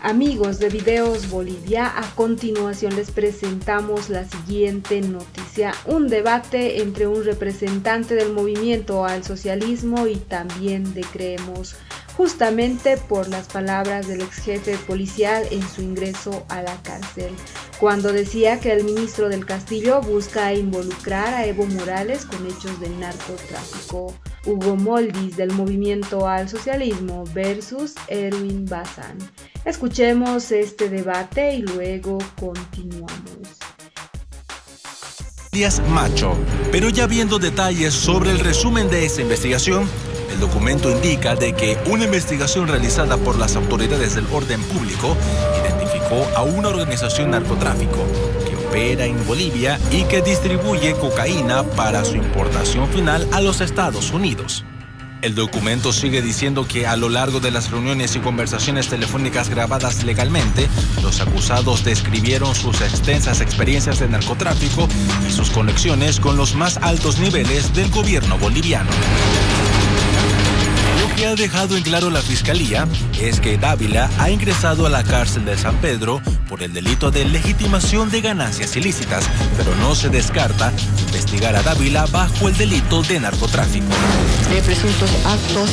Amigos de Videos Bolivia, a continuación les presentamos la siguiente noticia. Un debate entre un representante del movimiento al socialismo y también de Creemos, justamente por las palabras del ex jefe policial en su ingreso a la cárcel, cuando decía que el ministro del Castillo busca involucrar a Evo Morales con hechos de narcotráfico. Hugo Moldis del movimiento al socialismo versus Erwin Bazán. Escuchemos este debate y luego continuamos. Díaz Macho, pero ya viendo detalles sobre el resumen de esa investigación, el documento indica de que una investigación realizada por las autoridades del orden público identificó a una organización narcotráfico que opera en Bolivia y que distribuye cocaína para su importación final a los Estados Unidos. El documento sigue diciendo que a lo largo de las reuniones y conversaciones telefónicas grabadas legalmente, los acusados describieron sus extensas experiencias de narcotráfico y sus conexiones con los más altos niveles del gobierno boliviano. Lo que ha dejado en claro la Fiscalía es que Dávila ha ingresado a la cárcel de San Pedro por el delito de legitimación de ganancias ilícitas, pero no se descarta investigar a Dávila bajo el delito de narcotráfico. De presuntos actos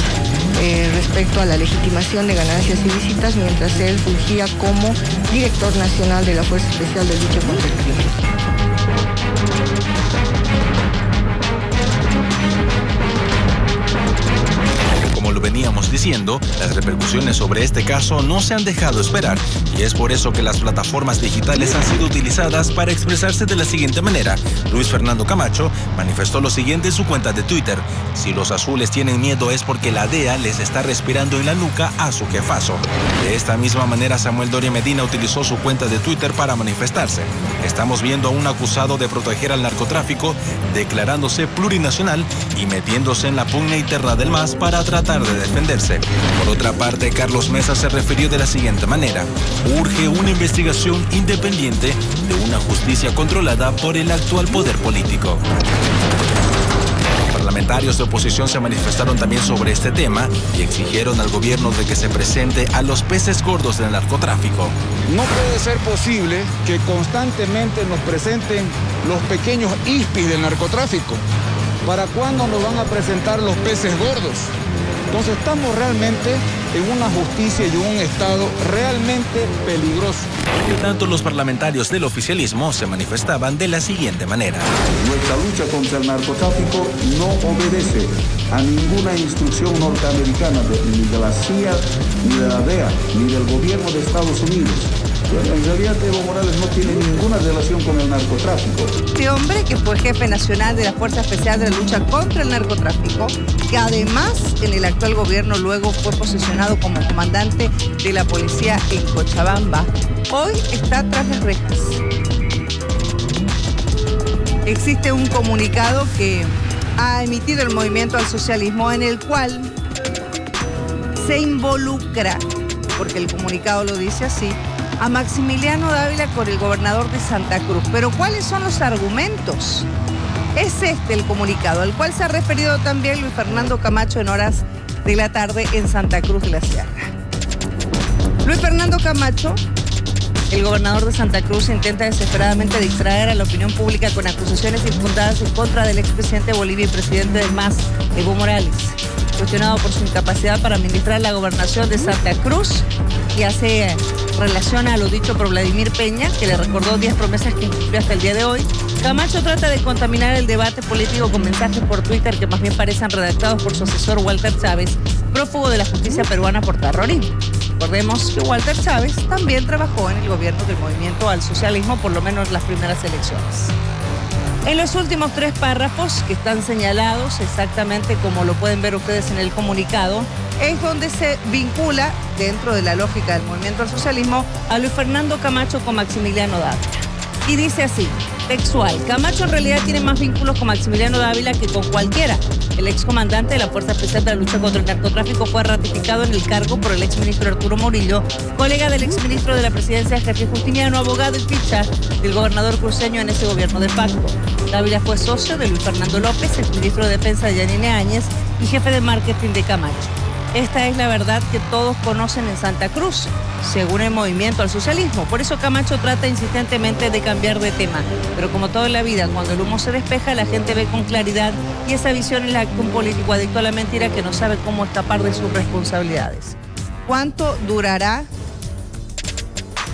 respecto a la legitimación de ganancias ilícitas mientras él fungía como director nacional de la Fuerza Especial de Lucha contra el Crimen. Como lo veníamos diciendo, las repercusiones sobre este caso no se han dejado esperar y es por eso que las plataformas digitales han sido utilizadas para expresarse de la siguiente manera. Luis Fernando Camacho manifestó lo siguiente en su cuenta de Twitter: si los azules tienen miedo es porque la DEA les está respirando en la nuca a su jefazo. De esta misma manera, Samuel Doria Medina utilizó su cuenta de Twitter para manifestarse. Estamos viendo a un acusado de proteger al narcotráfico declarándose plurinacional y metiéndose en la pugna interna del MAS para tratar de defenderse. Por otra parte, Carlos Mesa se refirió de la siguiente manera: urge una investigación independiente de una justicia controlada por el actual poder político. Parlamentarios de oposición se manifestaron también sobre este tema y exigieron al gobierno de que se presente a los peces gordos del narcotráfico. No puede ser posible que constantemente nos presenten los pequeños ispis del narcotráfico. ¿Para cuándo nos van a presentar los peces gordos? Entonces estamos realmente en una justicia y un Estado realmente peligroso. En tanto, los parlamentarios del oficialismo se manifestaban de la siguiente manera: nuestra lucha contra el narcotráfico no obedece a ninguna instrucción norteamericana ni de la CIA, ni de la DEA, ni del gobierno de Estados Unidos. En realidad, Evo Morales no tiene ninguna relación con el narcotráfico. Este hombre, que fue jefe nacional de la Fuerza Especial de Lucha contra el Narcotráfico, que además en el actual gobierno luego fue posicionado como comandante de la policía en Cochabamba, hoy está tras las rejas. Existe un comunicado que ha emitido el Movimiento al Socialismo en el cual se involucra, porque el comunicado lo dice así, a Maximiliano Dávila con el gobernador de Santa Cruz. Pero ¿cuáles son los argumentos? Es este el comunicado, al cual se ha referido también Luis Fernando Camacho en horas de la tarde en Santa Cruz de la Sierra. Luis Fernando Camacho, el gobernador de Santa Cruz, intenta desesperadamente distraer a la opinión pública con acusaciones infundadas en contra del expresidente de Bolivia y presidente del MAS, Evo Morales, cuestionado por su incapacidad para administrar la gobernación de Santa Cruz, y hace relación a lo dicho por Vladimir Peña, que le recordó 10 promesas que incumplió hasta el día de hoy. Camacho trata de contaminar el debate político con mensajes por Twitter que más bien parecen redactados por su asesor Walter Chávez, prófugo de la justicia peruana por terrorismo. Recordemos que Walter Chávez también trabajó en el gobierno del Movimiento al Socialismo, por lo menos las primeras elecciones. En los últimos 3 párrafos que están señalados, exactamente como lo pueden ver ustedes en el comunicado, es donde se vincula, dentro de la lógica del Movimiento al Socialismo, a Luis Fernando Camacho con Maximiliano Dávila. Y dice así, textual: Camacho en realidad tiene más vínculos con Maximiliano Dávila que con cualquiera. El excomandante de la Fuerza Especial de la Lucha contra el Narcotráfico fue ratificado en el cargo por el exministro Arturo Murillo, colega del exministro de la Presidencia Jorge Justiniano, abogado y ficha del gobernador cruceño en ese gobierno de pacto. Dávila fue socio de Luis Fernando López, exministro de Defensa de Yanine Áñez y jefe de marketing de Camacho. Esta es la verdad que todos conocen en Santa Cruz, según el Movimiento al Socialismo. Por eso Camacho trata insistentemente de cambiar de tema. Pero como todo en la vida, cuando el humo se despeja, la gente ve con claridad, y esa visión es la que un político adicto a la mentira que no sabe cómo escapar de sus responsabilidades. ¿Cuánto durará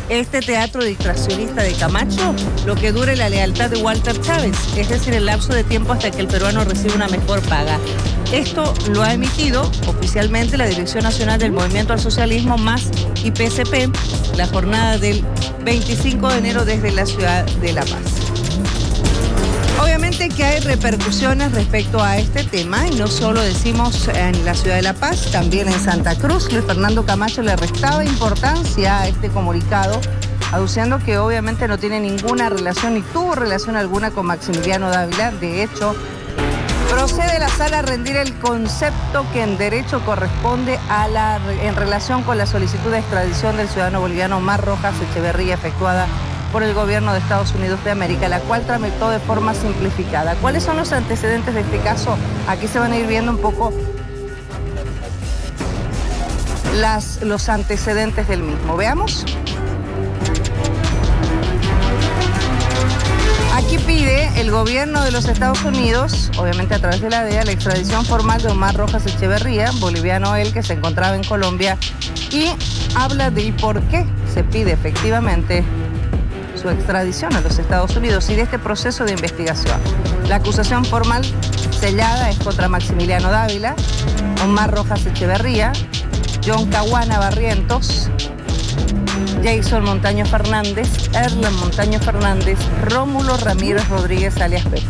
este teatro distraccionista de Camacho? Lo que dure la lealtad de Walter Chávez, es decir, el lapso de tiempo hasta que el peruano reciba una mejor paga. Esto lo ha emitido oficialmente la Dirección Nacional del Movimiento al Socialismo más y PSP, la jornada del 25 de enero desde la ciudad de La Paz. Obviamente que hay repercusiones respecto a este tema, y no solo decimos en la ciudad de La Paz, también en Santa Cruz. Luis Fernando Camacho le restaba importancia a este comunicado, aduciendo que obviamente no tiene ninguna relación ni tuvo relación alguna con Maximiliano Dávila. De hecho, procede la sala a rendir el concepto que en derecho corresponde en relación con la solicitud de extradición del ciudadano boliviano Omar Rojas Echeverría efectuada por el gobierno de Estados Unidos de América, la cual tramitó de forma simplificada. ¿Cuáles son los antecedentes de este caso? Aquí se van a ir viendo un poco los antecedentes del mismo. Veamos. Aquí pide el gobierno de los Estados Unidos, obviamente a través de la DEA, la extradición formal de Omar Rojas Echeverría, boliviano él, que se encontraba en Colombia, y habla de por qué se pide efectivamente su extradición a los Estados Unidos y de este proceso de investigación. La acusación formal sellada es contra Maximiliano Dávila, Omar Rojas Echeverría, John Caguana Barrientos, Jason Montaño Fernández, Erlen Montaño Fernández, Rómulo Ramírez Rodríguez alias Pepe.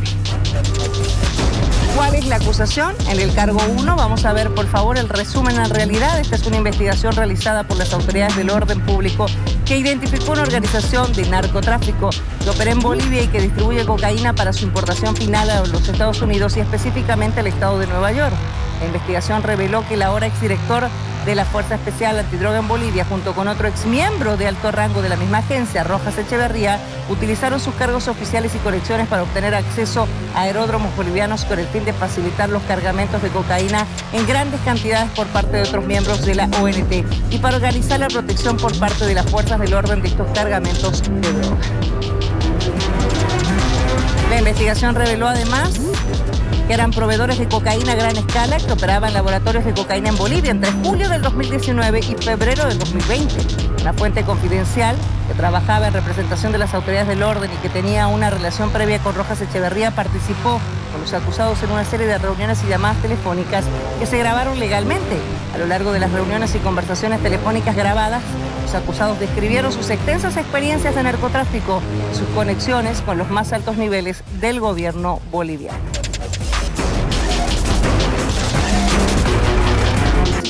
¿Cuál es la acusación? En el cargo 1, vamos a ver por favor el resumen en realidad. Esta es una investigación realizada por las autoridades del orden público que identificó una organización de narcotráfico que opera en Bolivia y que distribuye cocaína para su importación final a los Estados Unidos y específicamente al estado de Nueva York. La investigación reveló que el ahora exdirector de la Fuerza Especial Antidroga en Bolivia, junto con otro exmiembro de alto rango de la misma agencia, Rojas Echeverría, utilizaron sus cargos oficiales y conexiones para obtener acceso a aeródromos bolivianos con el fin de facilitar los cargamentos de cocaína en grandes cantidades por parte de otros miembros de la ONT y para organizar la protección por parte de las fuerzas del orden de estos cargamentos de droga. La investigación reveló además que eran proveedores de cocaína a gran escala que operaban laboratorios de cocaína en Bolivia entre julio del 2019 y febrero del 2020. Una fuente confidencial que trabajaba en representación de las autoridades del orden y que tenía una relación previa con Rojas Echeverría participó con los acusados en una serie de reuniones y llamadas telefónicas que se grabaron legalmente. A lo largo de las reuniones y conversaciones telefónicas grabadas, los acusados describieron sus extensas experiencias de narcotráfico y sus conexiones con los más altos niveles del gobierno boliviano.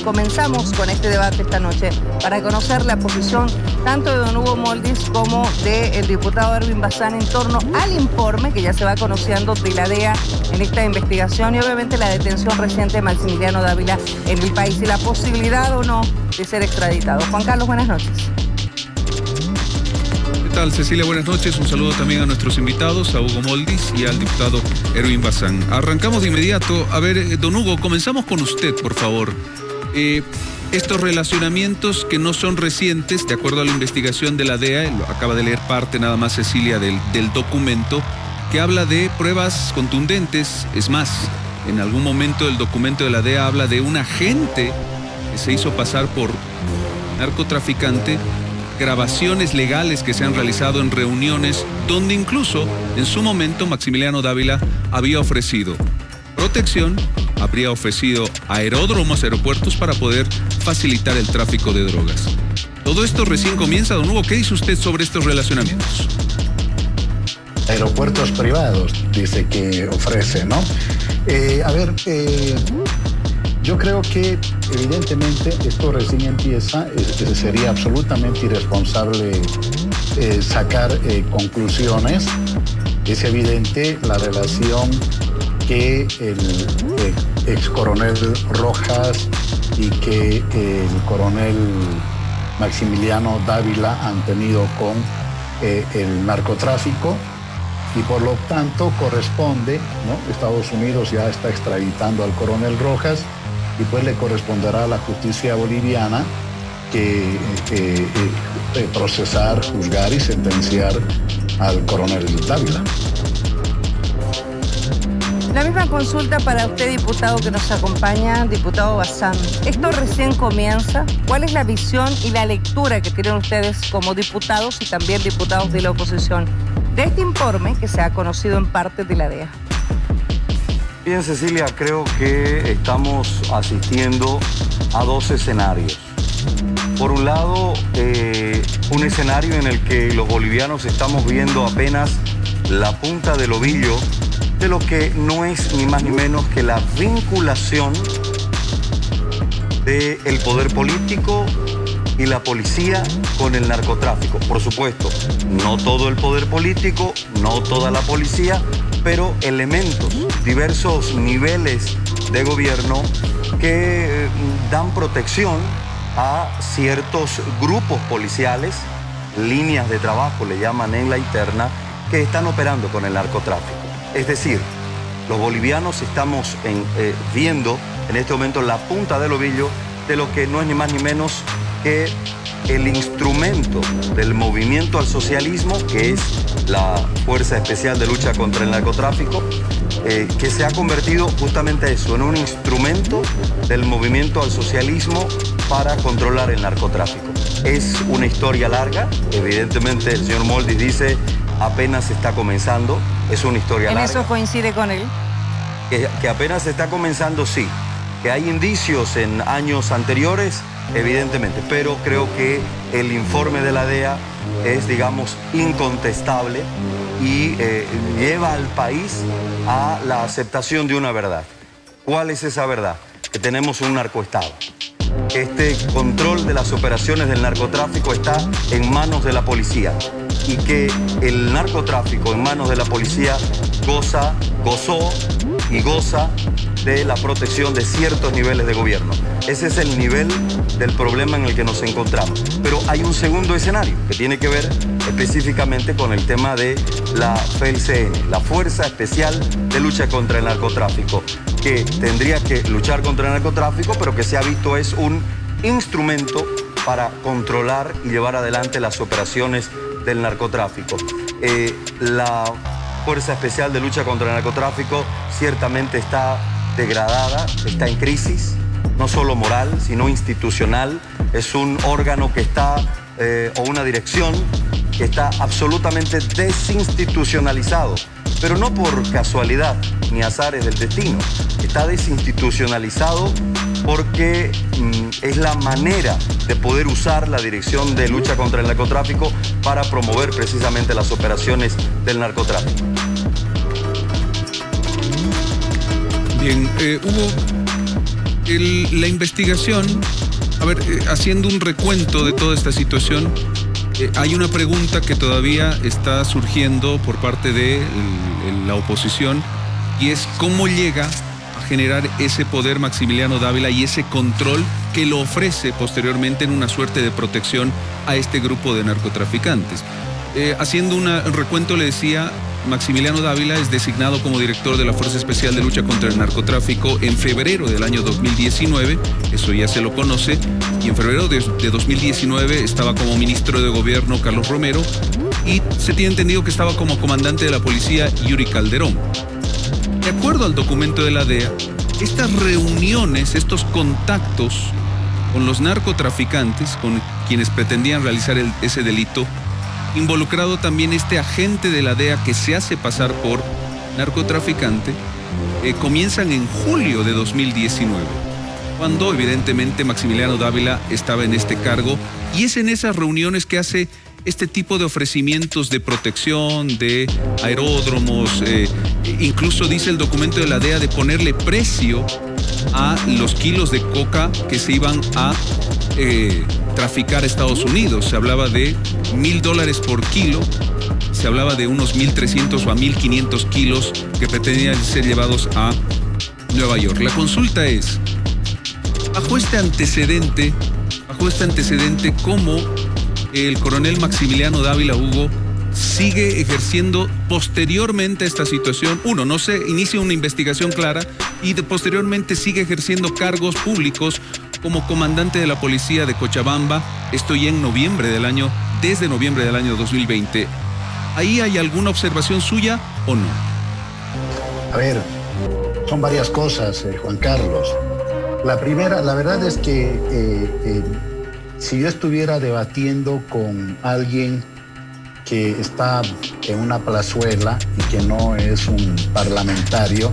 Comenzamos con este debate esta noche para conocer la posición tanto de don Hugo Moldis como del diputado Erwin Bazán en torno al informe que ya se va conociendo de la DEA en esta investigación y obviamente la detención reciente de Maximiliano Dávila en el país y la posibilidad o no de ser extraditado. Juan Carlos, buenas noches. ¿Qué tal, Cecilia? Buenas noches. Un saludo también a nuestros invitados, a Hugo Moldis y al diputado Erwin Bazán. Arrancamos de inmediato. A ver, don Hugo, comenzamos con usted, por favor. Estos relacionamientos que no son recientes, de acuerdo a la investigación de la DEA, lo acaba de leer parte nada más Cecilia del documento, que habla de pruebas contundentes. Es más, en algún momento el documento de la DEA habla de un agente que se hizo pasar por narcotraficante, grabaciones legales que se han realizado en reuniones donde incluso en su momento Maximiliano Dávila había ofrecido protección, habría ofrecido aeropuertos para poder facilitar el tráfico de drogas. Todo esto recién comienza, don Hugo. ¿Qué dice usted sobre estos relacionamientos? Aeropuertos privados, dice que ofrece, ¿no? Yo creo que evidentemente esto recién empieza, sería absolutamente irresponsable sacar conclusiones. Es evidente la relación que el ex coronel Rojas y que el coronel Maximiliano Dávila han tenido con el narcotráfico y por lo tanto corresponde, ¿no? Estados Unidos ya está extraditando al coronel Rojas y pues le corresponderá a la justicia boliviana que procesar, juzgar y sentenciar al coronel Dávila. La misma consulta para usted, diputado que nos acompaña, diputado Bazán. Esto recién comienza. ¿Cuál es la visión y la lectura que tienen ustedes como diputados y también diputados de la oposición de este informe que se ha conocido en parte de la DEA? Bien, Cecilia, creo que estamos asistiendo a dos escenarios. Por un lado, un escenario en el que los bolivianos estamos viendo apenas la punta del ovillo de lo que no es ni más ni menos que la vinculación del poder político y la policía con el narcotráfico. Por supuesto, no todo el poder político, no toda la policía, pero elementos, diversos niveles de gobierno que dan protección a ciertos grupos policiales, líneas de trabajo le llaman en la interna, que están operando con el narcotráfico. Es decir, los bolivianos estamos viendo en este momento la punta del ovillo de lo que no es ni más ni menos que el instrumento del movimiento al socialismo, que es la Fuerza Especial de Lucha contra el Narcotráfico, que se ha convertido justamente eso, en un instrumento del movimiento al socialismo para controlar el narcotráfico. Es una historia larga, evidentemente el señor Moldis dice apenas está comenzando, es una historia larga. ¿En eso coincide con él? Que apenas está comenzando, sí. Que hay indicios en años anteriores, evidentemente, pero creo que el informe de la DEA es, digamos, incontestable y lleva al país a la aceptación de una verdad. ¿Cuál es esa verdad? Que tenemos un narcoestado. Este control de las operaciones del narcotráfico está en manos de la policía y que el narcotráfico en manos de la policía gozó y goza de la protección de ciertos niveles de gobierno. Ese es el nivel del problema en el que nos encontramos. Pero hay un segundo escenario que tiene que ver específicamente con el tema de la FELCN, la Fuerza Especial de Lucha contra el Narcotráfico, que tendría que luchar contra el narcotráfico, pero que se ha visto es un instrumento para controlar y llevar adelante las operaciones del narcotráfico. La Fuerza Especial de Lucha contra el Narcotráfico ciertamente está degradada, está en crisis, no solo moral, sino institucional. Es un órgano que está, o una dirección que está absolutamente desinstitucionalizado, pero no por casualidad ni azares del destino. Está desinstitucionalizado porque es la manera de poder usar la Dirección de Lucha contra el Narcotráfico para promover precisamente las operaciones del narcotráfico. Bien, Hugo, la investigación, haciendo un recuento de toda esta situación, hay una pregunta que todavía está surgiendo por parte de la oposición y es cómo llega a generar ese poder Maximiliano Dávila y ese control que lo ofrece posteriormente en una suerte de protección a este grupo de narcotraficantes. Haciendo un recuento, le decía, Maximiliano Dávila es designado como director de la Fuerza Especial de Lucha contra el Narcotráfico en febrero del año 2019, eso ya se lo conoce, y en febrero de 2019 estaba como ministro de Gobierno Carlos Romero y se tiene entendido que estaba como comandante de la policía Yuri Calderón. De acuerdo al documento de la DEA, estas reuniones, estos contactos con los narcotraficantes, con quienes pretendían realizar ese delito, involucrado también este agente de la DEA que se hace pasar por narcotraficante, comienzan en julio de 2019, cuando evidentemente Maximiliano Dávila estaba en este cargo, y es en esas reuniones que hace este tipo de ofrecimientos de protección, de aeródromos, incluso dice el documento de la DEA de ponerle precio a los kilos de coca que se iban a traficar a Estados Unidos. Se hablaba de $1,000 por kilo, se hablaba de unos 1.300 o a 1.500 kilos que pretendían ser llevados a Nueva York. La consulta es, bajo este antecedente, ¿cómo el coronel Maximiliano Dávila, Hugo, sigue ejerciendo posteriormente a esta situación? Uno, no se inicia una investigación clara, y posteriormente sigue ejerciendo cargos públicos como comandante de la policía de Cochabamba, esto ya desde noviembre del año 2020. ¿Ahí hay alguna observación suya o no? A ver, son varias cosas, Juan Carlos. La primera, la verdad es que si yo estuviera debatiendo con alguien que está en una plazuela y que no es un parlamentario,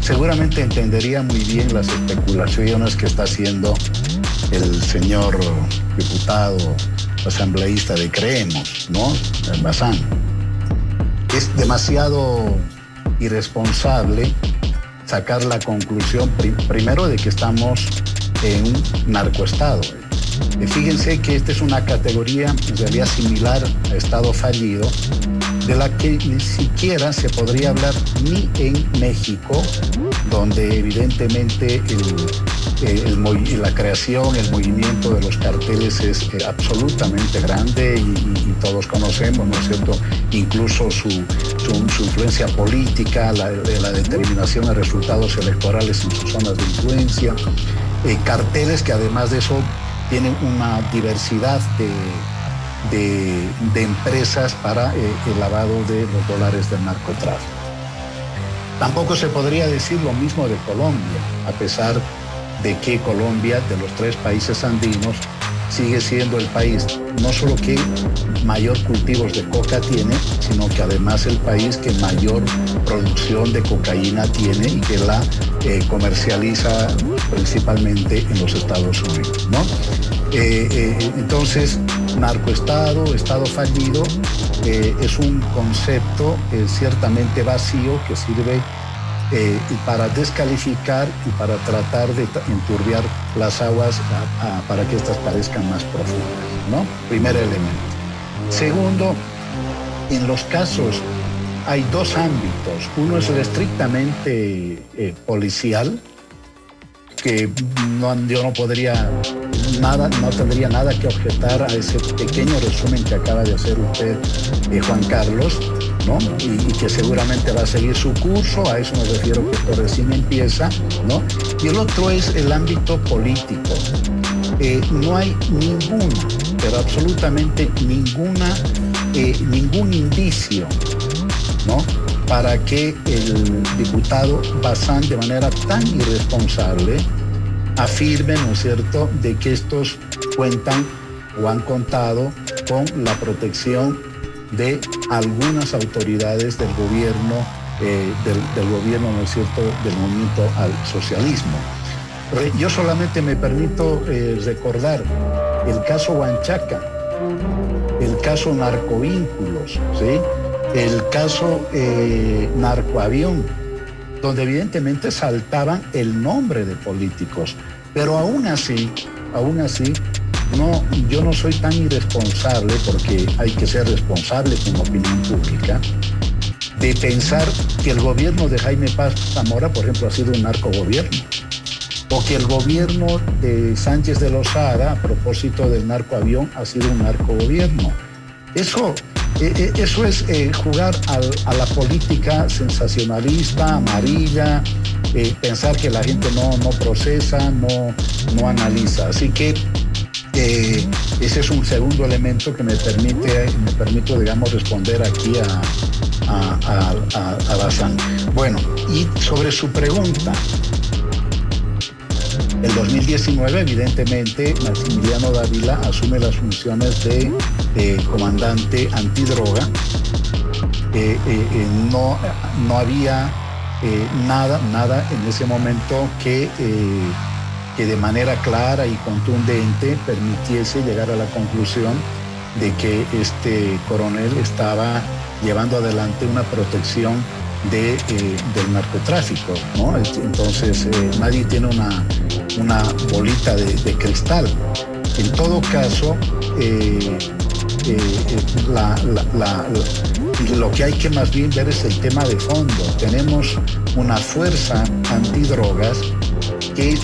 seguramente entendería muy bien las especulaciones que está haciendo el señor diputado asambleísta de Creemos, ¿no? El Bazán. Es demasiado irresponsable sacar la conclusión primero de que estamos en un narcoestado. Fíjense que esta es una categoría en realidad similar a estado fallido, de la que ni siquiera se podría hablar ni en México, donde evidentemente la creación, el movimiento de los carteles es absolutamente grande y todos conocemos, ¿no es cierto?, incluso su influencia política, la determinación de resultados electorales en sus zonas de influencia, carteles que además de eso tienen una diversidad de empresas para el lavado de los dólares del narcotráfico. Tampoco se podría decir lo mismo de Colombia, a pesar de que Colombia, de los 3 países andinos, sigue siendo el país no solo que mayor cultivos de coca tiene, sino que además el país que mayor producción de cocaína tiene y que la comercializa principalmente en los Estados Unidos, ¿no? Entonces, narcoestado, estado fallido, es un concepto ciertamente vacío que sirve para descalificar y para tratar de enturbiar las aguas para que éstas parezcan más profundas, ¿no? Primer elemento. Segundo, en los casos hay 2 ámbitos. Uno es el estrictamente policial, que yo no podría no tendría nada que objetar a ese pequeño resumen que acaba de hacer usted, Juan Carlos, ¿no? Y que seguramente va a seguir su curso. A eso me refiero, que esto recién empieza, ¿no? Y el otro es el ámbito político. No hay ninguna, pero absolutamente ningún indicio, ¿no?, para que el diputado Bazán, de manera tan irresponsable, afirme, ¿no es cierto?, de que estos cuentan o han contado con la protección de algunas autoridades del gobierno, ¿no es cierto?, del movimiento al socialismo. Yo solamente me permito recordar el caso Huanchaca, el caso Narcovínculos, ¿sí?, el caso Narcoavión, donde evidentemente saltaban el nombre de políticos. Pero aún así, yo no soy tan irresponsable, porque hay que ser responsable como opinión pública, de pensar que el gobierno de Jaime Paz Zamora, por ejemplo, ha sido un narcogobierno, o que el gobierno de Sánchez de Lozada, a propósito del narcoavión, ha sido un narcogobierno. Eso es jugar a la política sensacionalista, amarilla, pensar que la gente no procesa, no analiza. Así que ese es un segundo elemento que me permito, digamos, responder aquí a Bazán. Bueno, y sobre su pregunta, el 2019, evidentemente, Maximiliano Dávila asume las funciones de comandante antidroga. No había nada en ese momento que de manera clara y contundente permitiese llegar a la conclusión de que este coronel estaba llevando adelante una protección del narcotráfico, ¿no? Entonces nadie tiene una bolita de cristal. En todo caso, lo que hay que más bien ver es el tema de fondo. Tenemos una fuerza antidrogas que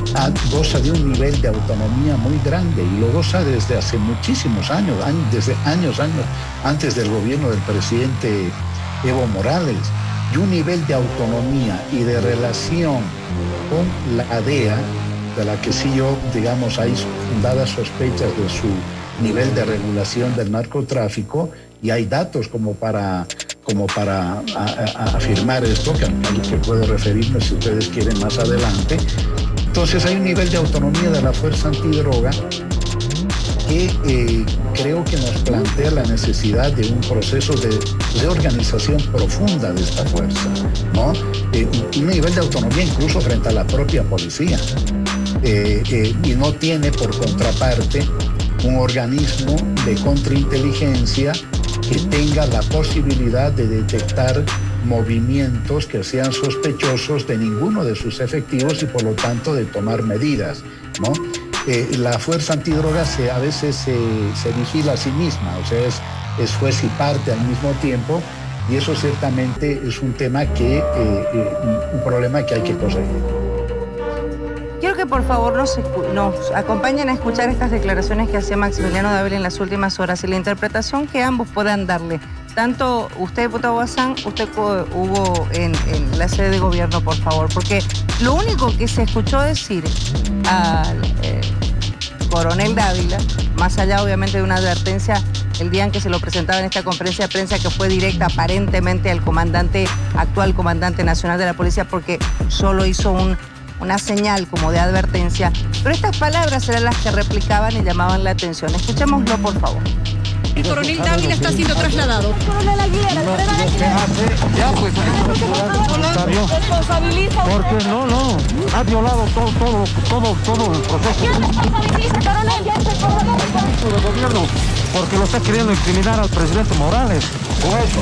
goza de un nivel de autonomía muy grande, y lo goza desde hace muchísimos años, desde años antes del gobierno del presidente Evo Morales. y un nivel de autonomía y de relación con la DEA, de la que sí yo, digamos, hay fundadas sospechas de su nivel de regulación del narcotráfico, y hay datos como para afirmar esto, que puedo referirme si ustedes quieren más adelante. Entonces hay un nivel de autonomía de la Fuerza Antidroga que creo que nos plantea la necesidad de un proceso de reorganización profunda de esta fuerza, ¿no? Un nivel de autonomía incluso frente a la propia policía. Y no tiene por contraparte un organismo de contrainteligencia que tenga la posibilidad de detectar movimientos que sean sospechosos de ninguno de sus efectivos y por lo tanto de tomar medidas, ¿no? La Fuerza Antidroga a veces se vigila a sí misma, o sea, es juez y parte al mismo tiempo, y eso ciertamente es un tema un problema que hay que corregir. Quiero que por favor nos acompañen a escuchar estas declaraciones que hacía Maximiliano Dávila en las últimas horas y la interpretación que ambos puedan darle. Tanto usted, diputado Bazán, usted hubo en la sede de gobierno, por favor, porque lo único que se escuchó decir al coronel Dávila, más allá obviamente de una advertencia el día en que se lo presentaba en esta conferencia de prensa, que fue directa aparentemente al actual comandante nacional de la policía, porque solo hizo una señal como de advertencia, pero estas palabras eran las que replicaban y llamaban la atención. Escuchémoslo, por favor. El coronel Dávila está siendo trasladado. Coronel Aguilera, ya pues, responsabiliza. Porque no, ha violado todo el proceso. ¿Quién responsabiliza, coronel? Ya se coronel. El gobierno, porque lo está queriendo incriminar al presidente Morales con eso.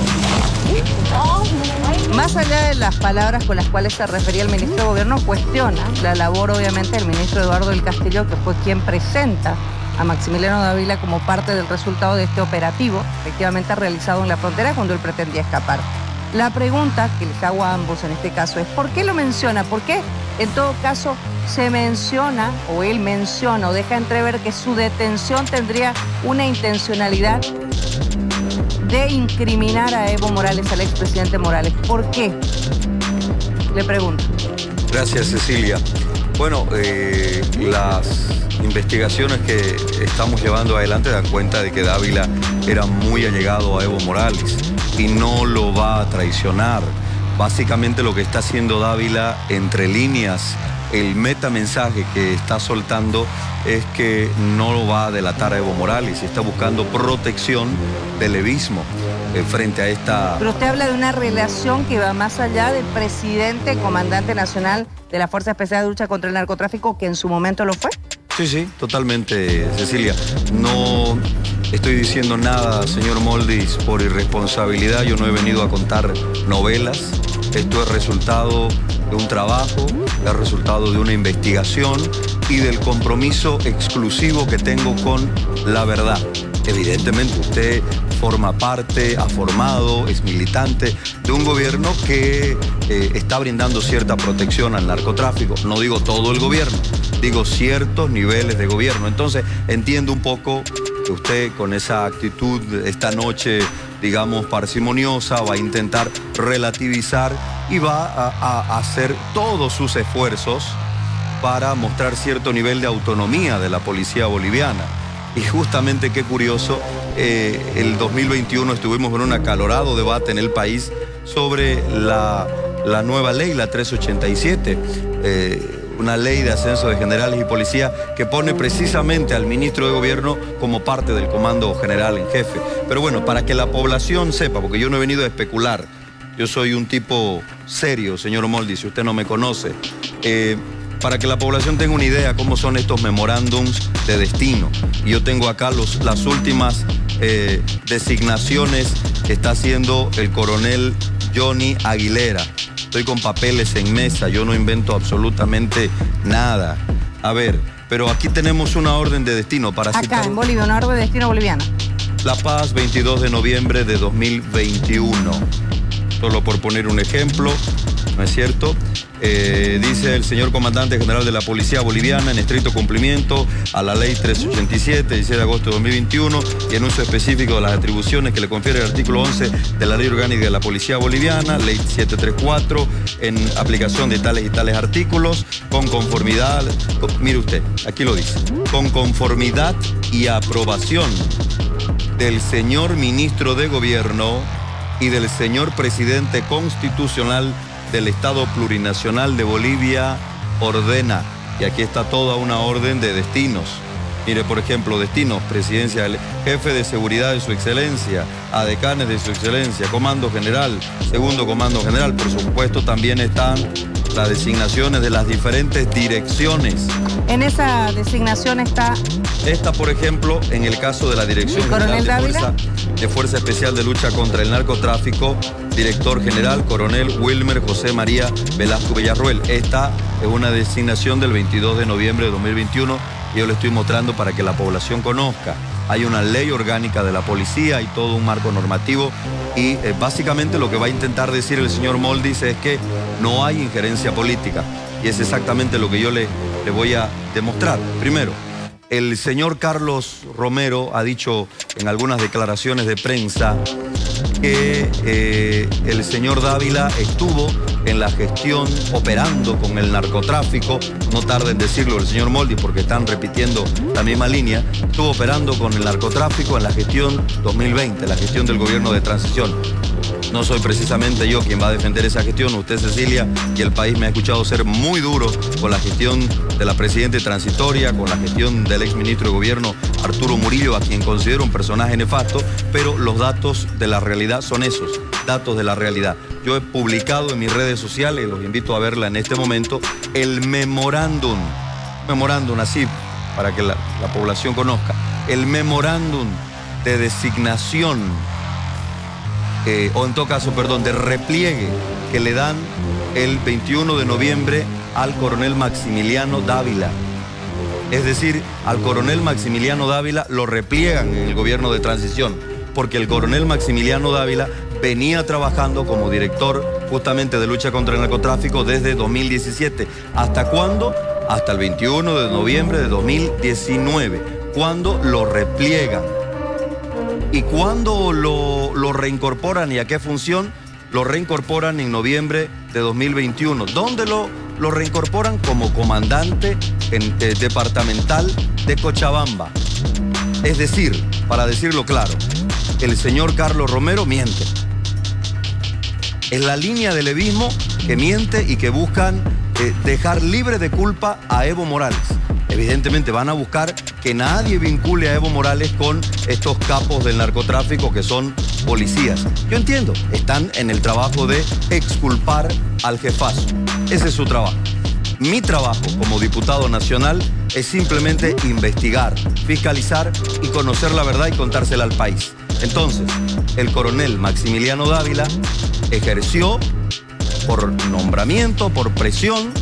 Más allá de las palabras con las cuales se refería el ministro de Gobierno, cuestiona la labor obviamente del ministro Eduardo del Castillo, que fue quien presenta a Maximiliano Dávila como parte del resultado de este operativo, efectivamente realizado en la frontera cuando él pretendía escapar. La pregunta que les hago a ambos en este caso es ¿por qué lo menciona? ¿Por qué en todo caso se menciona o él menciona o deja entrever que su detención tendría una intencionalidad de incriminar a Evo Morales, al expresidente Morales? ¿Por qué? Le pregunto. Gracias, Cecilia. Bueno, las investigaciones que estamos llevando adelante dan cuenta de que Dávila era muy allegado a Evo Morales y no lo va a traicionar. Básicamente lo que está haciendo Dávila, entre líneas, el metamensaje que está soltando es que no lo va a delatar a Evo Morales y está buscando protección del evismo frente a esta... Pero usted habla de una relación que va más allá del presidente, comandante nacional de la Fuerza Especial de Lucha contra el Narcotráfico, que en su momento lo fue. Sí, totalmente, Cecilia. No estoy diciendo nada, señor Moldis, por irresponsabilidad. Yo no he venido a contar novelas. Esto es resultado de un trabajo, es resultado de una investigación y del compromiso exclusivo que tengo con la verdad. Evidentemente, usted forma parte, ha formado, es militante de un gobierno que está brindando cierta protección al narcotráfico. No digo todo el gobierno, digo ciertos niveles de gobierno. Entonces, entiendo un poco que usted con esa actitud esta noche, digamos, parsimoniosa, va a intentar relativizar y va a hacer todos sus esfuerzos para mostrar cierto nivel de autonomía de la policía boliviana. Y justamente, qué curioso, el 2021 estuvimos en un acalorado debate en el país sobre la nueva ley, la 387, una ley de ascenso de generales y policías que pone precisamente al ministro de Gobierno como parte del Comando General en Jefe. Pero bueno, para que la población sepa, porque yo no he venido a especular, yo soy un tipo serio, señor Moldi, si usted no me conoce, para que la población tenga una idea cómo son estos memorándums de destino. Y yo tengo acá las últimas designaciones que está haciendo el coronel Johnny Aguilera. Estoy con papeles en mesa, yo no invento absolutamente nada. A ver, pero aquí tenemos una orden de destino para acá en Bolivia, una orden de destino boliviana. La Paz, 22 de noviembre de 2021. Solo por poner un ejemplo, ¿no es cierto? Dice el señor comandante general de la Policía Boliviana, en estricto cumplimiento a la ley 387, 16 de agosto de 2021, y en uso específico de las atribuciones que le confiere el artículo 11 de la ley orgánica de la Policía Boliviana, ley 734, en aplicación de tales y tales artículos, con conformidad, mire usted, aquí lo dice, con conformidad y aprobación del señor ministro de Gobierno y del señor presidente constitucional del Estado Plurinacional de Bolivia, ordena, y aquí está toda una orden de destinos. Mire, por ejemplo, destinos, presidencia del jefe de seguridad de su excelencia, adecanes de su excelencia, comando general, segundo comando general. Por supuesto, también están las designaciones de las diferentes direcciones. En esa designación está... Esta, por ejemplo, en el caso de la Dirección General de Fuerza Especial de Lucha contra el Narcotráfico, director general, coronel Wilmer José María Velasco Villarroel. Esta es una designación del 22 de noviembre de 2021. Yo le estoy mostrando para que la población conozca. Hay una ley orgánica de la policía y todo un marco normativo y básicamente lo que va a intentar decir el señor Moldis es que no hay injerencia política y es exactamente lo que yo le voy a demostrar. Primero, el señor Carlos Romero ha dicho en algunas declaraciones de prensa que el señor Dávila estuvo en la gestión operando con el narcotráfico, no tarda en decirlo el señor Moldis porque están repitiendo la misma línea, estuvo operando con el narcotráfico en la gestión 2020, la gestión del gobierno de transición. No soy precisamente yo quien va a defender esa gestión, usted Cecilia, y el país me ha escuchado ser muy duro con la gestión de la presidenta transitoria, con la gestión del exministro de gobierno Arturo Murillo, a quien considero un personaje nefasto, pero los datos de la realidad son esos, datos de la realidad. Yo he publicado en mis redes sociales, los invito a verla en este momento, el memorándum así, para que la población conozca, el memorándum de designación, o en todo caso, perdón, de repliegue que le dan el 21 de noviembre al coronel Maximiliano Dávila. Es decir, al coronel Maximiliano Dávila lo repliegan en el gobierno de transición, porque el coronel Maximiliano Dávila venía trabajando como director justamente de lucha contra el narcotráfico desde 2017. ¿Hasta cuándo? Hasta el 21 de noviembre de 2019, cuando lo repliegan. ¿Y cuándo lo reincorporan y a qué función? Lo reincorporan en noviembre de 2021. ¿Dónde lo reincorporan? Como comandante departamental de Cochabamba. Es decir, para decirlo claro, el señor Carlos Romero miente. Es la línea del levismo que miente y que buscan dejar libre de culpa a Evo Morales. Evidentemente van a buscar que nadie vincule a Evo Morales con estos capos del narcotráfico que son policías. Yo entiendo, están en el trabajo de exculpar al jefazo. Ese es su trabajo. Mi trabajo como diputado nacional es simplemente investigar, fiscalizar y conocer la verdad y contársela al país. Entonces, el coronel Maximiliano Dávila ejerció por nombramiento, por presión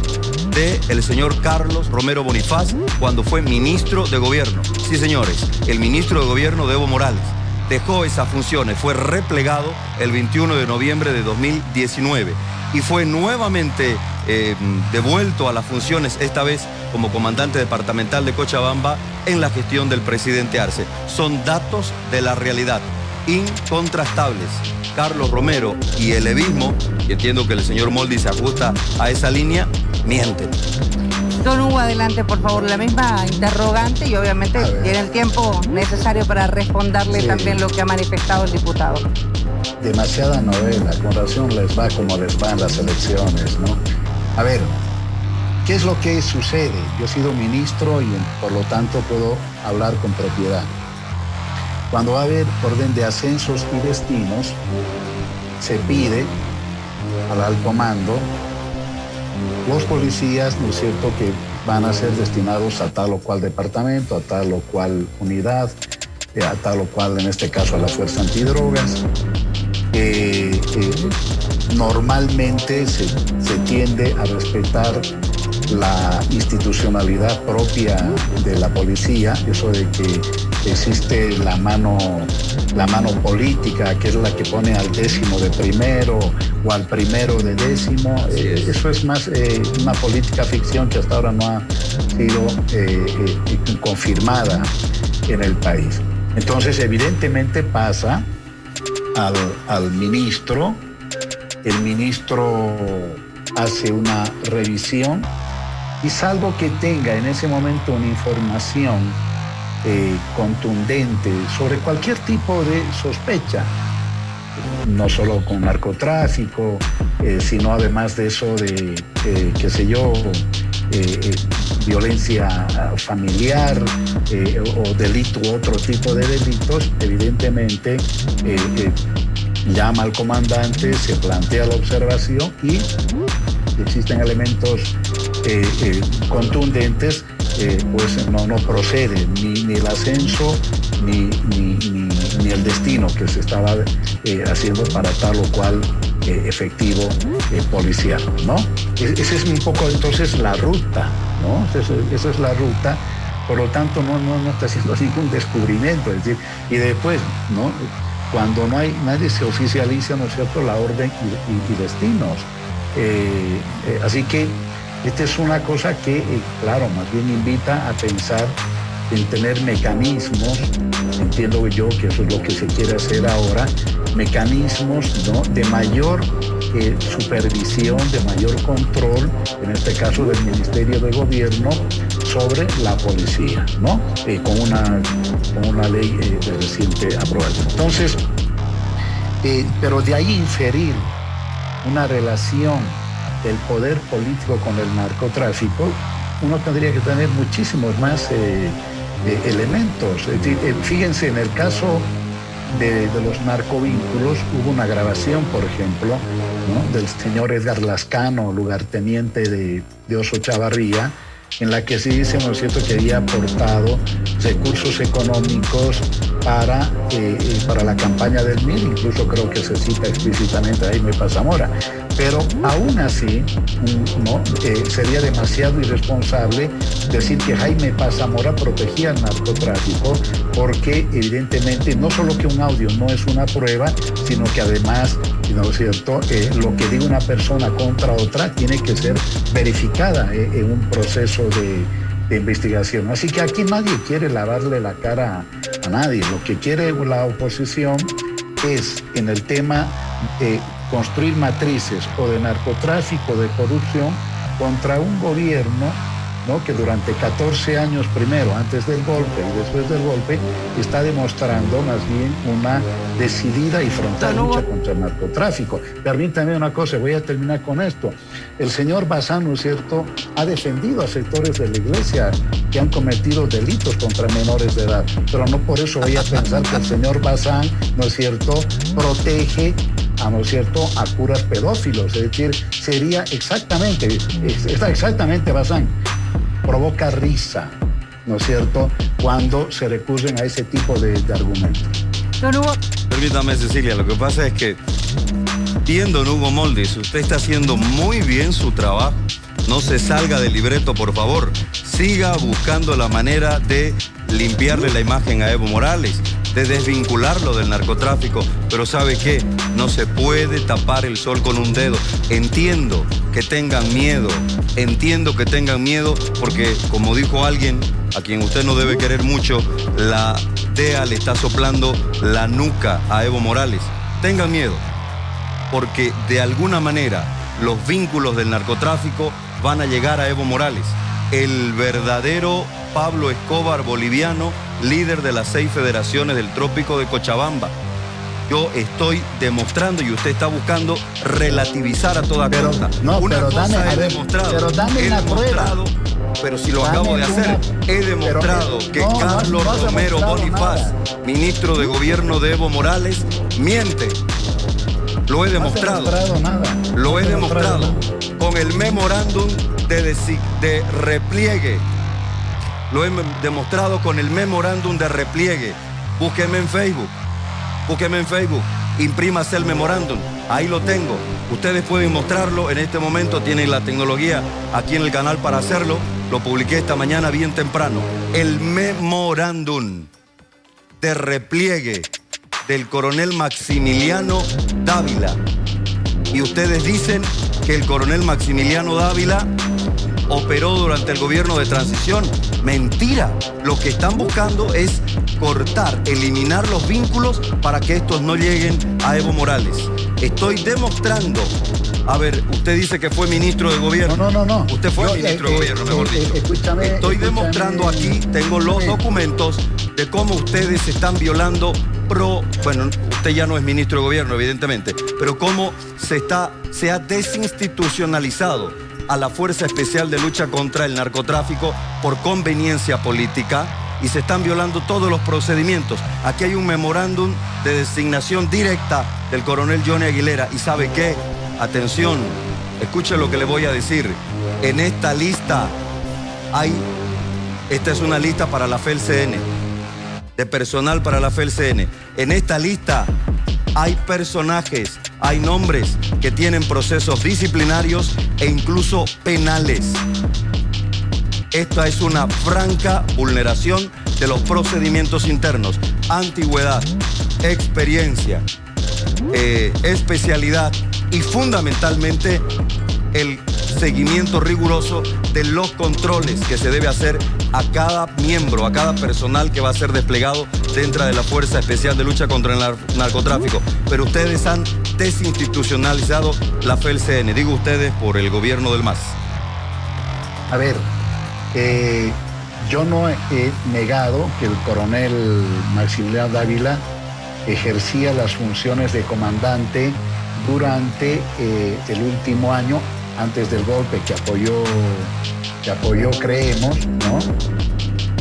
del señor Carlos Romero Bonifaz cuando fue ministro de gobierno. Sí, señores, el ministro de gobierno de Evo Morales dejó esas funciones, fue replegado el 21 de noviembre de 2019 y fue nuevamente devuelto a las funciones, esta vez como comandante departamental de Cochabamba en la gestión del presidente Arce. Son datos de la realidad, incontrastables. Carlos Romero y el levismo, y entiendo que el señor Moldi se ajusta a esa línea, mienten. Don Hugo, adelante, por favor, la misma interrogante y obviamente tiene el tiempo necesario para responderle también lo que ha manifestado el diputado. Demasiada novela, con razón les va como les van las elecciones, ¿no? A ver, ¿qué es lo que sucede? Yo he sido ministro y por lo tanto puedo hablar con propiedad. Cuando va a haber orden de ascensos y destinos, se pide al alto mando los policías, ¿no es cierto?, que van a ser destinados a tal o cual departamento, a tal o cual unidad, a tal o cual, en este caso, a la Fuerza Antidrogas. Normalmente se tiende a respetar la institucionalidad propia de la policía, eso de que existe la mano política, que es la que pone al 10º de primero o al 1º de 10º, eso es más una política ficción que hasta ahora no ha sido confirmada en el país. Entonces, evidentemente pasa al ministro, el ministro hace una revisión y salvo que tenga en ese momento una información contundente sobre cualquier tipo de sospecha, no solo con narcotráfico, sino además de eso de, qué sé yo, violencia familiar o delito u otro tipo de delitos, evidentemente llama al comandante, se plantea la observación y existen elementos contundentes, pues no procede ni el ascenso ni el destino que se estaba haciendo para tal o cual efectivo policial, ¿no? Esa es un poco entonces la ruta, ¿no? Esa es la ruta, por lo tanto no está haciendo ningún descubrimiento, es decir, y después, ¿no? Cuando nadie se oficializa, ¿no es cierto?, la orden y destinos. Así que esta es una cosa que, claro, más bien invita a pensar en tener mecanismos, entiendo yo que eso es lo que se quiere hacer ahora, mecanismos, ¿no?, de mayor supervisión, de mayor control, en este caso del Ministerio de Gobierno, sobre la policía, ¿no? Con una ley reciente aprobada. Entonces, pero de ahí inferir una relación del poder político con el narcotráfico, uno tendría que tener muchísimos más elementos. Es decir, fíjense, en el caso de los narcovínculos hubo una grabación, por ejemplo, ¿no?, del señor Edgar Lascano, lugarteniente de Oso Chavarría, en la que se dice, ¿no es cierto?, que había aportado recursos económicos para la campaña del MIR, incluso creo que se cita explícitamente a Jaime Pazamora. Pero aún así, ¿no?, sería demasiado irresponsable decir que Jaime Pazamora protegía el narcotráfico, porque evidentemente no solo que un audio no es una prueba, sino que además, ¿no es cierto?, lo que diga una persona contra otra tiene que ser verificada en un proceso de investigación. Así que aquí nadie quiere lavarle la cara a nadie. Lo que quiere la oposición es, en el tema construir matrices o de narcotráfico, de corrupción, contra un gobierno, ¿no?, que durante 14 años, primero antes del golpe y después del golpe, está demostrando más bien una decidida y frontal lucha contra el narcotráfico. Permítame una cosa, voy a terminar con esto. El señor Bazán, ¿no es cierto?, ha defendido a sectores de la iglesia que han cometido delitos contra menores de edad, pero no por eso voy a pensar que el señor Bazán, ¿no es cierto?, protege ¿no es cierto?, a curas pedófilos. Es decir, sería exactamente Bazán, provoca risa, ¿no es cierto?, cuando se recurren a ese tipo de argumentos. Don Hugo. Permítame, Cecilia, lo que pasa es que, don Hugo Moldis, usted está haciendo muy bien su trabajo. No se salga del libreto, por favor. Siga buscando la manera de limpiarle la imagen a Evo Morales, de desvincularlo del narcotráfico. Pero ¿sabe qué? No se puede tapar el sol con un dedo. Entiendo que tengan miedo, porque, como dijo alguien a quien usted no debe querer mucho, la DEA le está soplando la nuca a Evo Morales. Tengan miedo, porque de alguna manera los vínculos del narcotráfico van a llegar a Evo Morales, el verdadero Pablo Escobar boliviano, líder de las 6 federaciones del trópico de Cochabamba. Yo estoy demostrando y usted está buscando relativizar a toda costa. No, una pero cosa dame, he demostrado, pero dame una prueba. Pero si lo acabo de hacer, he demostrado que Carlos Romero Bonifaz, ministro de gobierno de Evo Morales, miente. Lo he demostrado. Lo he demostrado con el memorándum de repliegue. Lo he demostrado con el memorándum de repliegue. Búsqueme en Facebook. Imprímase el memorándum. Ahí lo tengo. Ustedes pueden mostrarlo en este momento, tienen la tecnología aquí en el canal para hacerlo. Lo publiqué esta mañana bien temprano. El memorándum de repliegue del coronel Maximiliano Dávila. Y ustedes dicen que el coronel Maximiliano Dávila operó durante el gobierno de transición. Mentira. Lo que están buscando es cortar, eliminar los vínculos para que estos no lleguen a Evo Morales. Estoy demostrando. A ver, usted dice que fue ministro de gobierno. No. Usted fue ministro de gobierno, mejor dicho. Estoy demostrando aquí, tengo los documentos de cómo ustedes están violando bueno, usted ya no es ministro de gobierno, evidentemente, pero cómo se ha desinstitucionalizado a la Fuerza Especial de Lucha contra el Narcotráfico por conveniencia política y se están violando todos los procedimientos. Aquí hay un memorándum de designación directa del coronel Johnny Aguilera. ¿Y sabe qué? Atención, escuche lo que le voy a decir. En esta lista esta es una lista para la FELCN, de personal para la FELCN. En esta lista hay personajes, hay nombres que tienen procesos disciplinarios e incluso penales. Esta es una franca vulneración de los procedimientos internos. Antigüedad, experiencia, especialidad y fundamentalmente el seguimiento riguroso de los controles que se debe hacer a cada miembro, a cada personal que va a ser desplegado dentro de la Fuerza Especial de Lucha contra el Narcotráfico. Pero ustedes han desinstitucionalizado la FELCN, digo ustedes por el gobierno del MAS. A ver, yo no he negado que el coronel Maximiliano Dávila ejercía las funciones de comandante durante el último año antes del golpe que apoyó creemos, ¿no?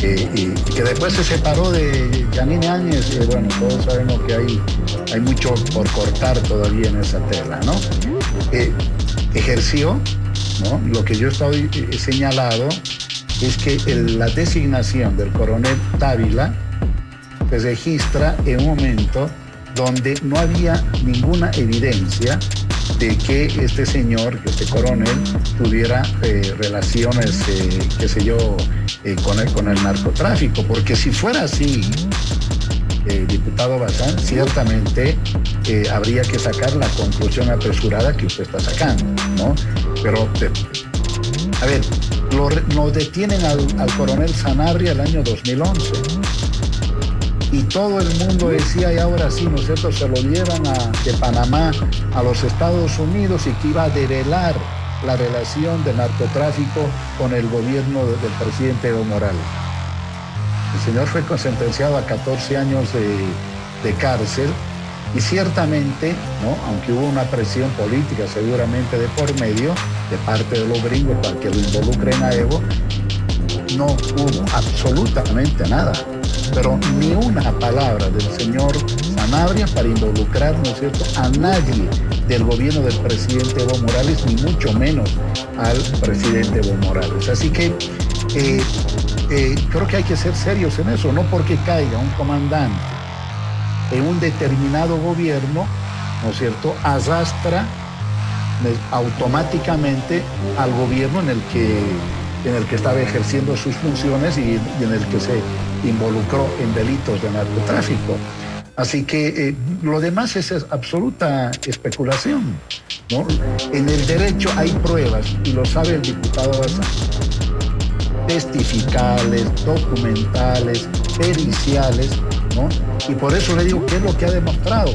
Y que después se separó de Yanine Áñez. Bueno, todos sabemos que hay mucho por cortar todavía en esa tela, ¿no? Ejerció, ¿no? Lo que yo estoy señalado es que la designación del coronel Dávila se registra en un momento donde no había ninguna evidencia de que este señor, que este coronel, tuviera relaciones, qué sé yo, con el narcotráfico. Porque si fuera así, diputado Bazán, ciertamente habría que sacar la conclusión apresurada que usted está sacando, ¿no? Pero, a ver, lo detienen al coronel Sanabria el año 2011. Y todo el mundo decía, y ahora sí, ¿no es cierto?, se lo llevan de Panamá a los Estados Unidos y que iba a develar la relación de narcotráfico con el gobierno del presidente Evo Morales. El señor fue sentenciado a 14 años de cárcel y ciertamente, ¿no?, aunque hubo una presión política seguramente de por medio de parte de los gringos para que lo involucren a Evo, no hubo absolutamente nada. Pero ni una palabra del señor Sanabria para involucrar, ¿no es cierto?, a nadie del gobierno del presidente Evo Morales, ni mucho menos al presidente Evo Morales. Así que creo que hay que ser serios en eso, no porque caiga un comandante en un determinado gobierno, ¿no es cierto?, arrastra automáticamente al gobierno en el que estaba ejerciendo sus funciones y en el que se involucró en delitos de narcotráfico. Así que lo demás es absoluta especulación, ¿no? En el derecho hay pruebas, y lo sabe el diputado Bazán, testificales, documentales, periciales, ¿no? Y por eso le digo, ¿qué es lo que ha demostrado?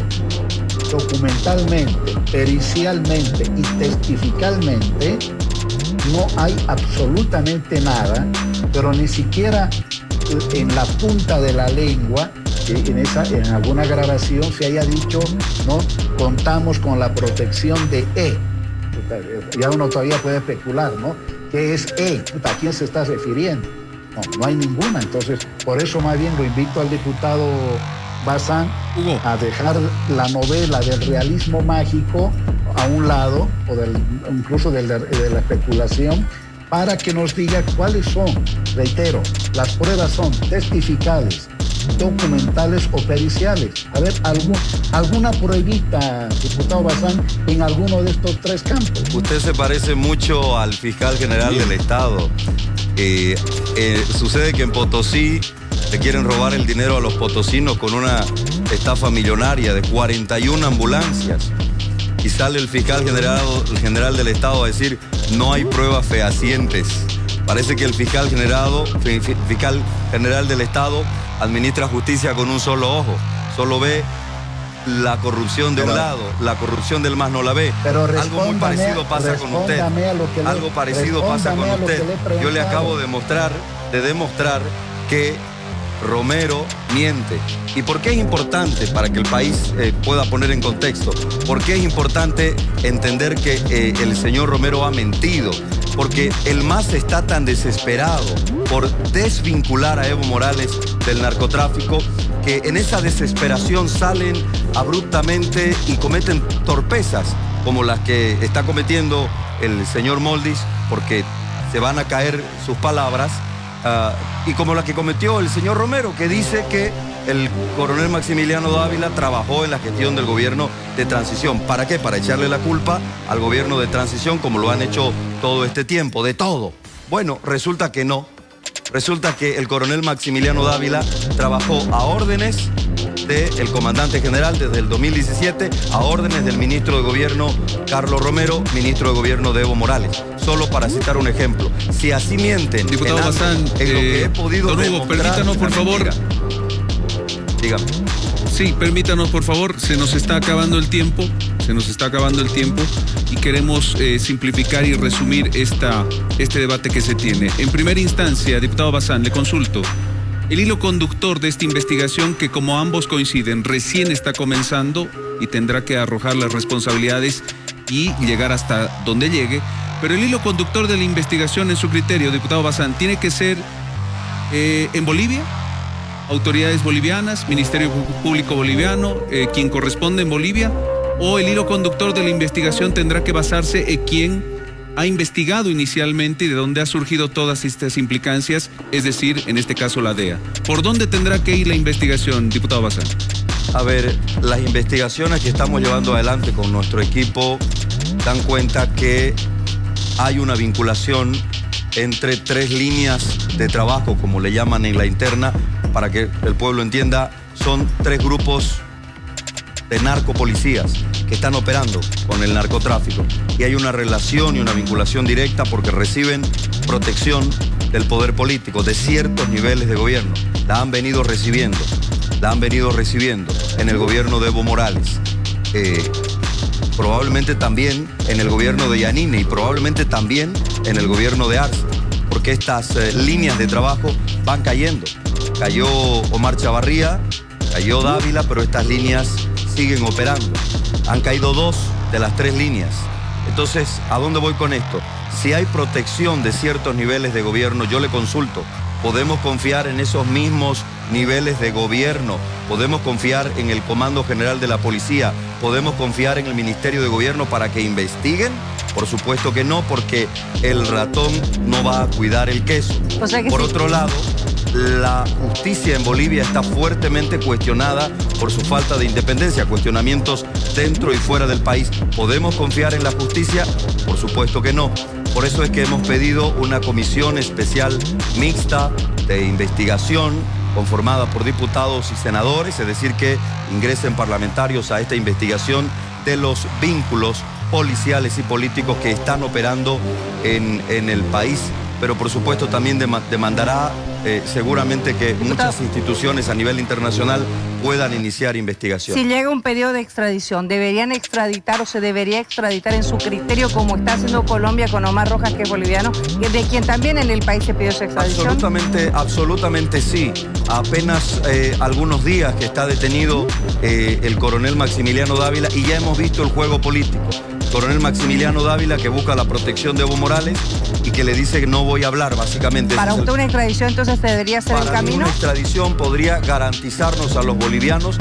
Documentalmente, pericialmente y testificalmente no hay absolutamente nada, pero ni siquiera en la punta de la lengua, en alguna grabación se haya dicho, ¿no?, contamos con la protección de E. Ya uno todavía puede especular, ¿no? ¿Qué es E? ¿A quién se está refiriendo? No hay ninguna. Entonces, por eso más bien lo invito al diputado Bazán a dejar la novela del realismo mágico a un lado, o incluso de la especulación, para que nos diga cuáles son, reitero, las pruebas son testificales, documentales o periciales. A ver, alguna pruebita, diputado Bazán, en alguno de estos tres campos. Usted se parece mucho al fiscal general del Estado. Sucede que en Potosí le quieren robar el dinero a los potosinos con una estafa millonaria de 41 ambulancias. Y sale el fiscal general del Estado a decir, no hay pruebas fehacientes. Parece que el fiscal general del Estado administra justicia con un solo ojo. Solo ve la corrupción de un lado, la corrupción del más no la ve. Pero algo muy parecido pasa con usted. Algo parecido pasa con usted. Yo le acabo de demostrar que Romero miente. ¿Y por qué es importante para que el país pueda poner en contexto? ¿Por qué es importante entender que el señor Romero ha mentido? Porque el MAS está tan desesperado por desvincular a Evo Morales del narcotráfico que en esa desesperación salen abruptamente y cometen torpezas como las que está cometiendo el señor Moldis, porque se van a caer sus palabras, y como la que cometió el señor Romero, que dice que el coronel Maximiliano Dávila trabajó en la gestión del gobierno de transición. ¿Para qué? Para echarle la culpa al gobierno de transición, como lo han hecho todo este tiempo, de todo. Bueno, resulta que no. Resulta que el coronel Maximiliano Dávila trabajó a órdenes del comandante general desde el 2017, a órdenes del ministro de gobierno Carlos Romero, ministro de gobierno de Evo Morales. Solo para citar un ejemplo. Si así mienten, diputado Bazán, en lo que he podido don Hugo, demostrar, permítanos, por favor. Dígame. Sí, permítanos, por favor. Se nos está acabando el tiempo. Y queremos simplificar y resumir este debate que se tiene. En primera instancia, diputado Bazán, le consulto. El hilo conductor de esta investigación, que como ambos coinciden, recién está comenzando y tendrá que arrojar las responsabilidades y llegar hasta donde llegue, pero el hilo conductor de la investigación, en su criterio, diputado Bazán, ¿tiene que ser en Bolivia? ¿Autoridades bolivianas, Ministerio Público boliviano, quien corresponde en Bolivia? ¿O el hilo conductor de la investigación tendrá que basarse en quien ha investigado inicialmente y de dónde ha surgido todas estas implicancias, es decir, en este caso la DEA? ¿Por dónde tendrá que ir la investigación, diputado Bazán? A ver, las investigaciones que estamos llevando adelante con nuestro equipo dan cuenta que hay una vinculación entre tres líneas de trabajo, como le llaman en la interna, para que el pueblo entienda, son tres grupos de narcopolicías que están operando con el narcotráfico. Y hay una relación y una vinculación directa porque reciben protección del poder político, de ciertos niveles de gobierno. La han venido recibiendo en el gobierno de Evo Morales. Probablemente también en el gobierno de Yanine y probablemente también en el gobierno de Arce, porque estas líneas de trabajo van cayendo. Cayó Omar Chavarría, cayó Dávila, pero estas líneas siguen operando. Han caído 2 de las 3 líneas. Entonces, ¿a dónde voy con esto? Si hay protección de ciertos niveles de gobierno, yo le consulto, ¿podemos confiar en esos mismos niveles de gobierno? ¿Podemos confiar en el Comando General de la Policía? ¿Podemos confiar en el Ministerio de Gobierno para que investiguen? Por supuesto que no, porque el ratón no va a cuidar el queso. O sea que por otro lado, la justicia en Bolivia está fuertemente cuestionada por su falta de independencia, cuestionamientos dentro y fuera del país. ¿Podemos confiar en la justicia? Por supuesto que no. Por eso es que hemos pedido una comisión especial mixta de investigación conformada por diputados y senadores, es decir, que ingresen parlamentarios a esta investigación de los vínculos policiales y políticos que están operando en el país, pero por supuesto también demandará seguramente que muchas instituciones a nivel internacional puedan iniciar investigación. Si llega un pedido de extradición, ¿deberían extraditar o se debería extraditar en su criterio como está haciendo Colombia con Omar Rojas, que es boliviano, de quien también en el país se pidió su extradición? Absolutamente sí. Apenas algunos días que está detenido el coronel Maximiliano Dávila y ya hemos visto el juego político. Coronel Maximiliano Dávila que busca la protección de Evo Morales y que le dice que no voy a hablar, básicamente. Para usted una extradición entonces debería ser el camino. Una extradición podría garantizarnos a los bolivianos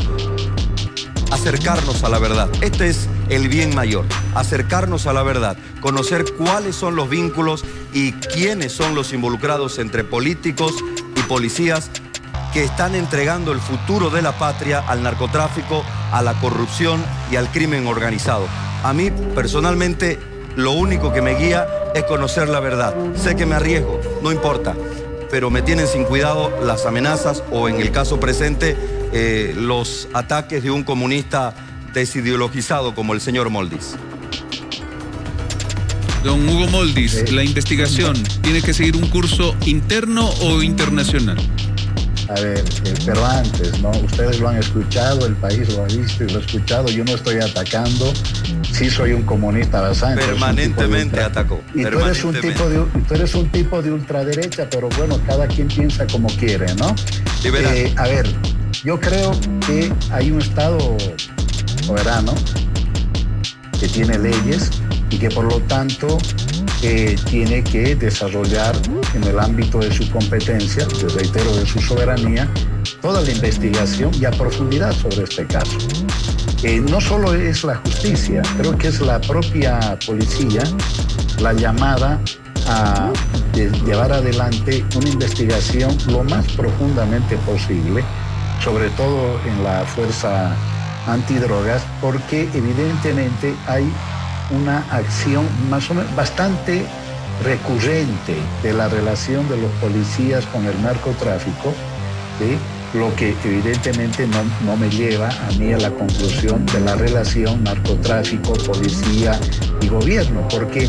acercarnos a la verdad. Este es el bien mayor, acercarnos a la verdad, conocer cuáles son los vínculos y quiénes son los involucrados entre políticos y policías que están entregando el futuro de la patria al narcotráfico, a la corrupción y al crimen organizado. A mí, personalmente, lo único que me guía es conocer la verdad. Sé que me arriesgo, no importa, pero me tienen sin cuidado las amenazas o, en el caso presente, los ataques de un comunista desideologizado como el señor Moldis. Don Hugo Moldis, la investigación tiene que seguir un curso interno o internacional. A ver, pero antes, ¿no? Ustedes lo han escuchado, el país lo ha visto y lo ha escuchado. Yo no estoy atacando. Sí soy un comunista bastante. Permanentemente atacó. Y tú eres un tipo de ultraderecha, pero bueno, cada quien piensa como quiere, ¿no? A ver, yo creo que hay un Estado soberano que tiene leyes y que por lo tanto tiene que desarrollar en el ámbito de su competencia, te reitero, de su soberanía, toda la investigación y a profundidad sobre este caso. No solo es la justicia, creo que es la propia policía la llamada a llevar adelante una investigación lo más profundamente posible, sobre todo en la fuerza antidrogas, porque evidentemente hay una acción más o menos bastante recurrente de la relación de los policías con el narcotráfico, ¿sí? Lo que evidentemente no me lleva a mí a la conclusión de la relación narcotráfico, policía y gobierno, porque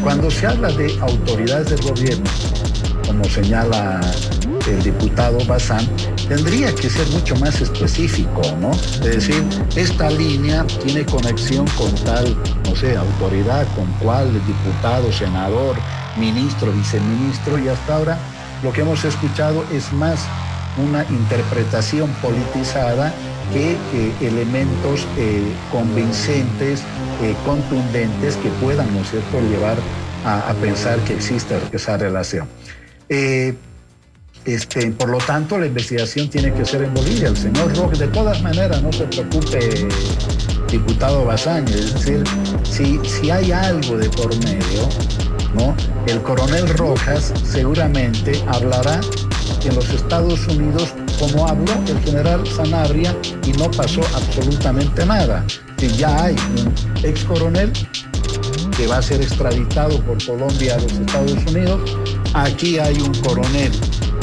cuando se habla de autoridades del gobierno, como señala el diputado Bazán, tendría que ser mucho más específico, ¿no? Es decir, esta línea tiene conexión con tal, no sé, autoridad, con cual diputado, senador, ministro, viceministro, y hasta ahora lo que hemos escuchado es más una interpretación politizada que elementos convincentes, contundentes, que puedan, ¿no es cierto?, llevar a pensar que existe esa relación. Por lo tanto, la investigación tiene que ser en Bolivia. El señor Rojas, de todas maneras, no se preocupe, diputado Bazán, es decir, si hay algo de por medio, ¿no? El coronel Rojas seguramente hablará en los Estados Unidos como habló el general Sanabria y no pasó absolutamente nada. Si ya hay un ex coronel que va a ser extraditado por Colombia a los Estados Unidos, aquí hay un coronel,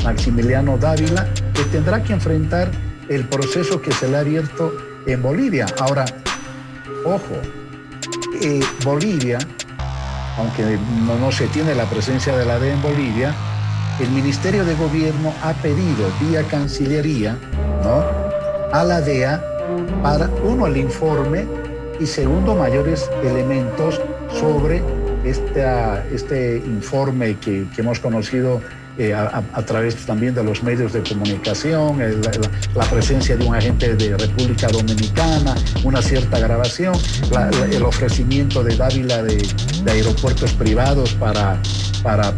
Maximiliano Dávila, que tendrá que enfrentar el proceso que se le ha abierto en Bolivia. Ahora, ojo, Bolivia, aunque no se tiene la presencia de la DEA en Bolivia, el Ministerio de Gobierno ha pedido vía Cancillería, ¿no?, a la DEA para, uno, el informe y segundo, mayores elementos sobre este informe que hemos conocido a través también de los medios de comunicación, la presencia de un agente de República Dominicana, una cierta grabación, el ofrecimiento de Dávila de aeropuertos privados para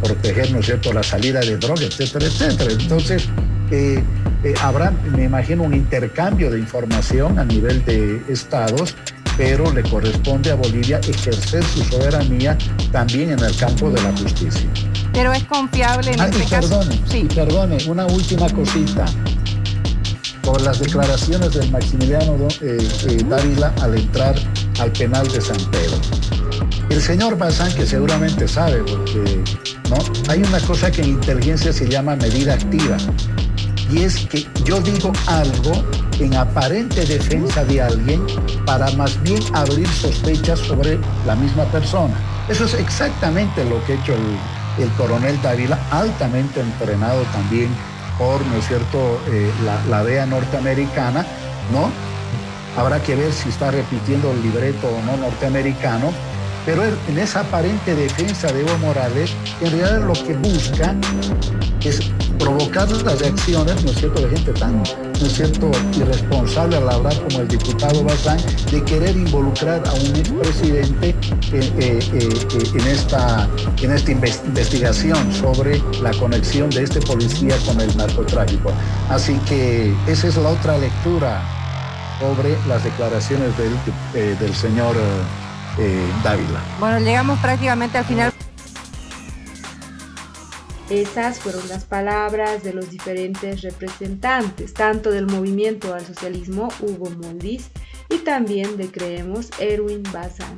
proteger, ¿no es cierto?, la salida de droga, etcétera, etcétera. Entonces, habrá, me imagino, un intercambio de información a nivel de estados, pero le corresponde a Bolivia ejercer su soberanía también en el campo de la justicia. Pero es confiable en este caso. Perdone, una última cosita. Por las declaraciones del Maximiliano Dávila al entrar al penal de San Pedro. El señor Bazán, que seguramente sabe, porque ¿no?, hay una cosa que en inteligencia se llama medida activa. Y es que yo digo algo en aparente defensa de alguien para más bien abrir sospechas sobre la misma persona. Eso es exactamente lo que ha hecho el coronel Dávila, altamente entrenado también por, ¿no es cierto?, la DEA norteamericana, ¿no? Habrá que ver si está repitiendo el libreto o no norteamericano, pero en esa aparente defensa de Evo Morales, en realidad lo que busca es provocar las reacciones, ¿no es cierto?, de gente tan, ¿no es cierto?, irresponsable al hablar como el diputado Bazán, de querer involucrar a un expresidente en esta investigación sobre la conexión de este policía con el narcotráfico. Así que esa es la otra lectura sobre las declaraciones del señor Dávila. Bueno, llegamos prácticamente al final. Esas fueron las palabras de los diferentes representantes, tanto del movimiento al socialismo, Hugo Moldis, y también de Creemos, Erwin Bazán,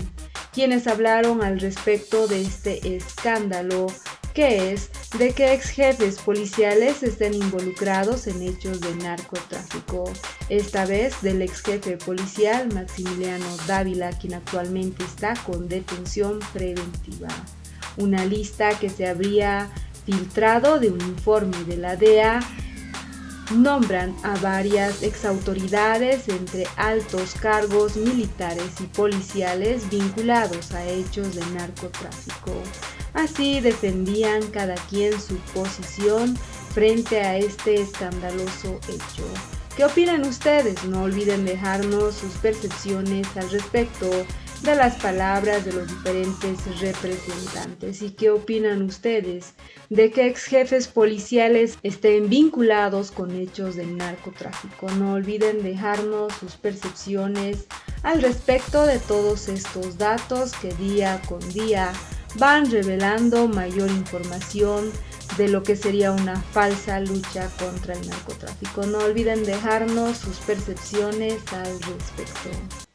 quienes hablaron al respecto de este escándalo, que es de que ex jefes policiales estén involucrados en hechos de narcotráfico. Esta vez del ex jefe policial Maximiliano Dávila, quien actualmente está con detención preventiva. Una lista que se habría filtrado de un informe de la DEA nombran a varias exautoridades entre altos cargos militares y policiales vinculados a hechos de narcotráfico. Así defendían cada quien su posición frente a este escandaloso hecho. ¿Qué opinan ustedes? No olviden dejarnos sus percepciones al respecto de las palabras de los diferentes representantes. ¿Y qué opinan ustedes de que ex jefes policiales estén vinculados con hechos de narcotráfico? No olviden dejarnos sus percepciones al respecto de todos estos datos que día con día van revelando mayor información de lo que sería una falsa lucha contra el narcotráfico. No olviden dejarnos sus percepciones al respecto.